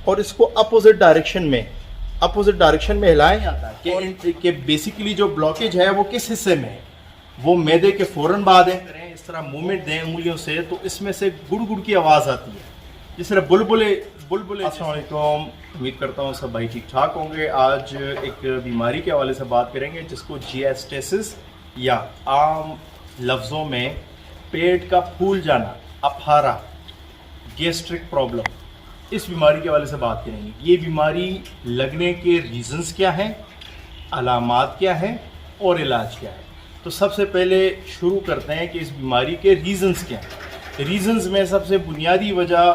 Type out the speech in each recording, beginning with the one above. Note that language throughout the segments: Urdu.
اور اس کو اپوزٹ ڈائریکشن میں ہلائیں کہ بیسیکلی جو بلاکیج ہے وہ کس حصے میں ہے، وہ معدے کے فوراً بعد ہے. اس طرح موومنٹ دیں انگلیوں سے تو اس میں سے گڑ گڑ کی آواز آتی ہے، جس طرح بلبلے. السلام علیکم، امید کرتا ہوں سب بھائی ٹھیک ٹھاک ہوں گے. آج ایک بیماری کے حوالے سے بات کریں گے جس کو جیاسٹیسس یا عام لفظوں میں پیٹ کا پھول جانا، اپھارا، گیسٹرک پرابلم، اس بیماری کے حوالے سے بات کریں گے. یہ بیماری لگنے کے ریزنز کیا ہیں، علامات کیا ہیں اور علاج کیا ہے. تو سب سے پہلے شروع کرتے ہیں کہ اس بیماری کے ریزنز کیا ہیں. ریزنز میں سب سے بنیادی وجہ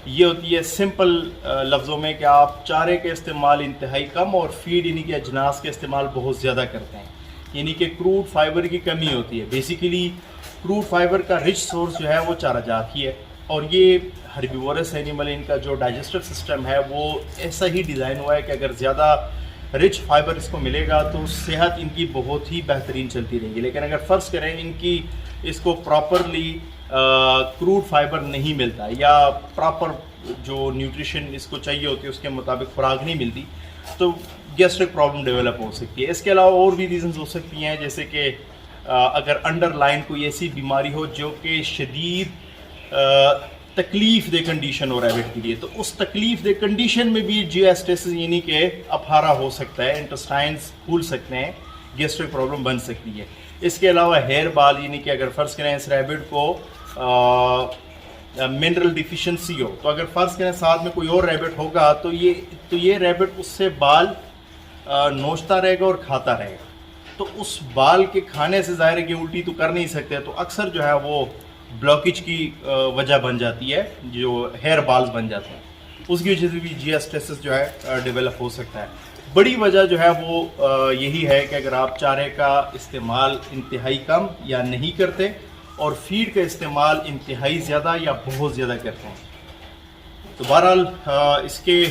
یہ ہوتی ہے سمپل لفظوں میں کہ آپ چارے کے استعمال انتہائی کم اور فیڈ یعنی کہ اجناس کے استعمال بہت زیادہ کرتے ہیں، یعنی کہ کروڈ فائبر کی کمی ہوتی ہے. بیسیکلی کروڈ فائبر کا رچ سورس جو ہے وہ چارہ جات ہی ہے، اور یہ ہربیورس اینیمل، ان کا جو ڈائجسٹو سسٹم ہے وہ ایسا ہی ڈیزائن ہوا ہے کہ اگر زیادہ رچ فائبر اس کو ملے گا تو صحت ان کی بہت ہی بہترین چلتی رہے گی. لیکن اگر فرض کریں ان کی اس کو پراپرلی کروڈ فائبر نہیں ملتا یا پراپر جو نیوٹریشن اس کو چاہیے ہوتی ہے اس کے مطابق خوراک نہیں ملتی تو گیسٹرک پرابلم ڈیولپ ہو سکتی ہے. اس کے علاوہ اور بھی ریزنز ہو سکتی ہیں، جیسے کہ اگر انڈر لائن کوئی ایسی بیماری ہو جو کہ شدید تکلیف دہ کنڈیشن ہو ریبٹ کے لیے، تو اس تکلیف دہ کنڈیشن میں بھی جیاسٹیسس یعنی کہ اپھارا ہو سکتا ہے، انٹسٹائنز پھول سکتے ہیں، گیسٹرک پرابلم بن سکتی ہے. اس کے علاوہ ہیئر بال، یعنی کہ اگر فرض کریں اس ریبٹ کو منرل ڈیفیشنسی ہو، تو اگر فرض کریں ساتھ میں کوئی اور ریبٹ ہوگا تو یہ ریبٹ اس سے بال نوچتا رہے گا اور کھاتا رہے گا. تو اس بال کے کھانے سے ظاہر ہے کہ الٹی تو کر نہیں سکتے، تو اکثر جو ہے وہ بلاکیج کی وجہ بن جاتی ہے، جو ہیئر بالز بن جاتے ہیں، اس کی وجہ سے بھی جیاسٹیسس جو ہے ڈیولپ ہو سکتا ہے. بڑی وجہ جو ہے وہ یہی ہے کہ اگر آپ چارے کا استعمال انتہائی کم یا نہیں کرتے اور فیڈ کا استعمال انتہائی زیادہ یا بہت زیادہ کرتے ہیں. تو بہرحال اس کے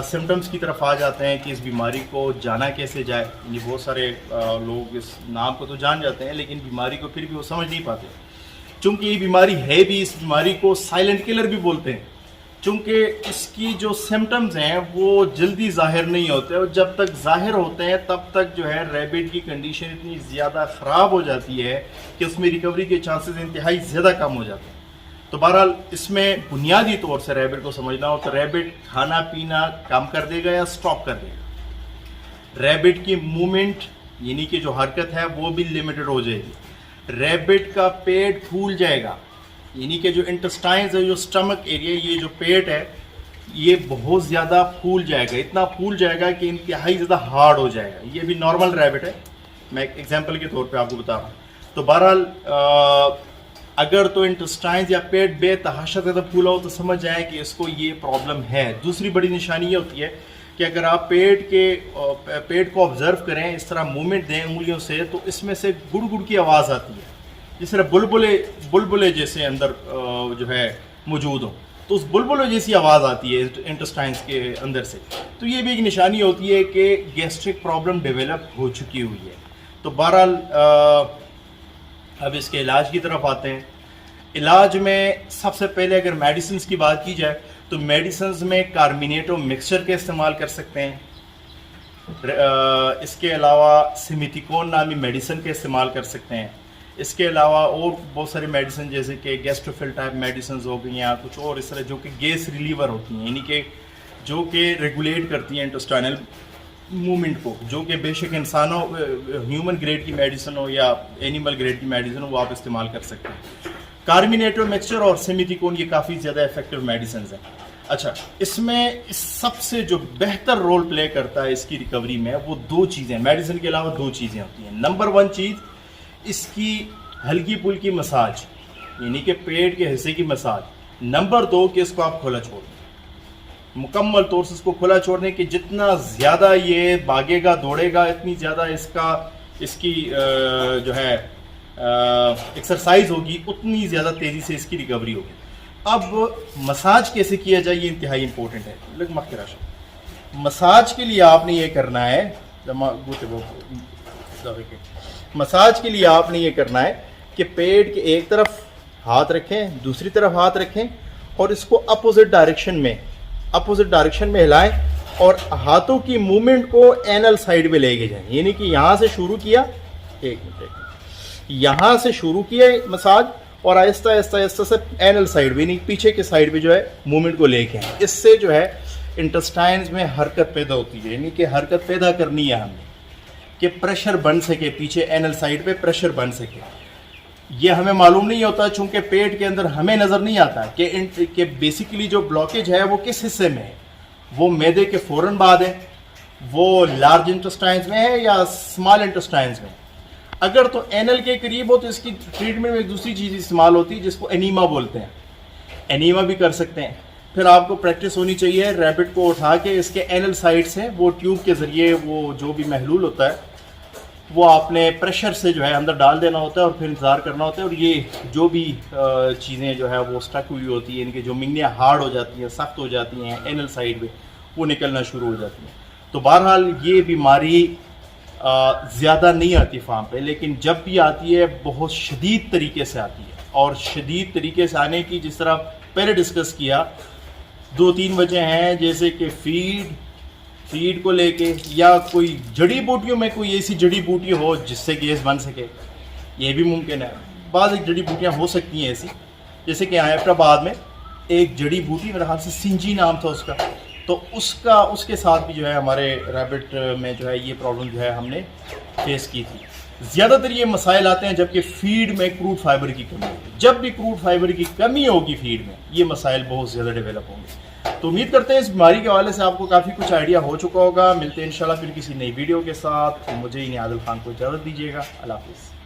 سمٹمز کی طرف آ جاتے ہیں کہ اس بیماری کو جانا کیسے جائے. یہ بہت سارے لوگ اس نام کو تو جان جاتے ہیں لیکن بیماری کو پھر بھی وہ سمجھ نہیں پاتے، چونکہ یہ بیماری ہے بھی، اس بیماری کو سائلنٹ کلر بھی بولتے ہیں، چونکہ اس کی جو سمٹمز ہیں وہ جلدی ظاہر نہیں ہوتے، اور جب تک ظاہر ہوتے ہیں تب تک جو ہے ریبٹ کی کنڈیشن اتنی زیادہ خراب ہو جاتی ہے کہ اس میں ریکوری کے چانسز انتہائی زیادہ کم ہو جاتے ہیں. تو بہرحال اس میں بنیادی طور سے ریبٹ کو سمجھنا ہو تو ریبٹ کھانا پینا کم کر دے گا یا سٹاپ کر دے گا. ریبٹ کی موومنٹ یعنی کہ جو حرکت ہے وہ بھی لمیٹڈ ہو جائے گی. ریبٹ کا پیٹ پھول جائے گا، یعنی کہ جو انٹسٹائنز ہے، جو سٹمک ایریا، یہ جو پیٹ ہے یہ بہت زیادہ پھول جائے گا، اتنا پھول جائے گا کہ انتہائی زیادہ ہارڈ ہو جائے گا. یہ بھی نارمل ریبٹ ہے، میں ایک ایگزامپل کے طور پہ آپ کو بتا رہا ہوں. تو بہرحال اگر تو انٹسٹائنز یا پیٹ بے تحاشا زیادہ پھولا ہو تو سمجھ جائیں کہ اس کو یہ پرابلم ہے. دوسری بڑی نشانی یہ ہوتی ہے کہ اگر آپ پیٹ کو آبزرو کریں، اس طرح موومنٹ دیں انگلیوں سے تو اس میں سے گڑ گڑ کی آواز آتی ہے، جس طرح بلبلے جیسے اندر جو ہے موجود ہوں، تو اس بلبلے جیسی آواز آتی ہے انٹسٹائنز کے اندر سے. تو یہ بھی ایک نشانی ہوتی ہے کہ گیسٹرک پرابلم ڈیولپ ہو چکی ہوئی ہے. تو بہرحال اب اس کے علاج کی طرف آتے ہیں. علاج میں سب سے پہلے اگر میڈیسنز کی بات کی جائے تو میڈیسنز میں کاربینیٹو مکسچر کے استعمال کر سکتے ہیں. اس کے علاوہ سیمیتیکون نامی میڈیسن کے استعمال کر سکتے ہیں. اس کے علاوہ اور بہت ساری میڈیسن جیسے کہ گیسٹروفل ٹائپ میڈیسنز ہو گئی یا کچھ اور اس طرح جو کہ گیس ریلیور ہوتی ہیں، یعنی کہ جو کہ ریگولیٹ کرتی ہیں انٹسٹائنل موومنٹ کو، جو کہ بے شک انسانوں ہیومن گریڈ کی میڈیسن ہو یا اینیمل گریڈ کی میڈیسن ہو وہ آپ استعمال کر سکتے ہیں. کاربینیٹو مکسچر اور سیمیتیکون یہ کافی زیادہ افیکٹو میڈیسنز ہیں. اچھا، اس میں سب سے جو بہتر رول پلے کرتا ہے اس کی ریکوری میں وہ دو چیزیں، میڈیسن کے علاوہ دو چیزیں ہوتی ہیں. نمبر 1 چیز اس کی ہلکی پھلکی مساج، یعنی کہ پیٹ کے حصے کی مساج. نمبر 2 کہ اس کو آپ کھلا چھوڑ دیں، مکمل طور سے اس کو کھلا چھوڑ دیں کہ جتنا زیادہ یہ بھاگے گا دوڑے گا اتنی زیادہ اس کی جو ہے ایکسرسائز ہوگی، اتنی زیادہ تیزی سے اس کی ریکوری ہوگی. اب مساج کیسے کیا جائے یہ انتہائی امپورٹنٹ ہے. مساج کے لیے آپ نے یہ کرنا ہے، مساج کے لیے آپ نے یہ کرنا ہے کہ پیٹ کے ایک طرف ہاتھ رکھیں، دوسری طرف ہاتھ رکھیں اور اس کو اپوزٹ ڈائریکشن میں اپوزٹ ڈائریکشن میں ہلائیں اور ہاتھوں کی موومنٹ کو اینل سائڈ میں لے کے جائیں، یعنی کہ یہاں سے شروع کیا، ایک منٹ، یہاں سے شروع کیا مساج اور آہستہ آہستہ آہستہ سے اینل سائڈ میں، یعنی پیچھے کے سائڈ میں جو ہے موومنٹ کو لے کے آئیں۔ اس سے جو ہے انٹسٹائنز میں حرکت پیدا ہوتی ہے، یعنی کہ حرکت پیدا کرنی ہے ہم نے کہ پریشر بن سکے، پیچھے اینل سائڈ پہ پریشر بن سکے۔ یہ ہمیں معلوم نہیں ہوتا چونکہ پیٹ کے اندر ہمیں نظر نہیں آتا کہ بیسیکلی جو بلاکیج ہے وہ کس حصے میں ہے، وہ معدے کے فوراً بعد ہے، وہ لارج انٹسٹائنز میں ہے یا اسمال انٹسٹائنز میں۔ اگر تو اینل کے قریب ہو تو اس کی ٹریٹمنٹ میں ایک دوسری چیز استعمال ہوتی ہے جس کو انیما بولتے ہیں، انیما بھی کر سکتے ہیں۔ پھر آپ کو پریکٹس ہونی چاہیے ریبٹ کو اٹھا کے اس کے اینل سائڈ سے وہ ٹیوب کے ذریعے وہ جو بھی محلول ہوتا ہے وہ آپ نے پریشر سے جو ہے اندر ڈال دینا ہوتا ہے اور پھر انتظار کرنا ہوتا ہے، اور یہ جو بھی چیزیں جو ہے وہ سٹک ہوئی ہوتی ہیں، ان کے جو منگنیاں ہارڈ ہو جاتی ہیں، سخت ہو جاتی ہیں اینل سائڈ میں، وہ نکلنا شروع ہو جاتی ہیں۔ تو بہرحال یہ بیماری زیادہ نہیں آتی فارم پہ، لیکن جب بھی آتی ہے بہت شدید طریقے سے آتی ہے، اور شدید طریقے سے آنے کی جس طرح پہلے ڈسکس کیا 2-3 وجہ ہیں، جیسے کہ فیڈ کو لے کے، یا کوئی جڑی بوٹیوں میں کوئی ایسی جڑی بوٹی ہو جس سے گیس بن سکے، یہ بھی ممکن ہے۔ بعض ایک جڑی بوٹیاں ہو سکتی ہیں ایسی، جیسے کہ حیدرآباد میں ایک جڑی بوٹی میرے خیال سے سنجی نام تھا اس کا، تو اس کے ساتھ بھی جو ہے ہمارے ریبٹ میں جو ہے یہ پرابلم جو ہے ہم نے فیس کی تھی۔ زیادہ تر یہ مسائل آتے ہیں جبکہ فیڈ میں کروڈ فائبر کی کمی ہوگی، جب بھی کروڈ فائبر کی کمی ہوگی فیڈ میں یہ مسائل بہت زیادہ ڈیولپ ہوں گے۔ تو امید کرتے ہیں اس بیماری کے حوالے سے آپ کو کافی کچھ آئیڈیا ہو چکا ہوگا۔ ملتے ہیں انشاءاللہ پھر کسی نئی ویڈیو کے ساتھ، مجھے عادل خان کو اجازت دیجیے گا، اللہ حافظ۔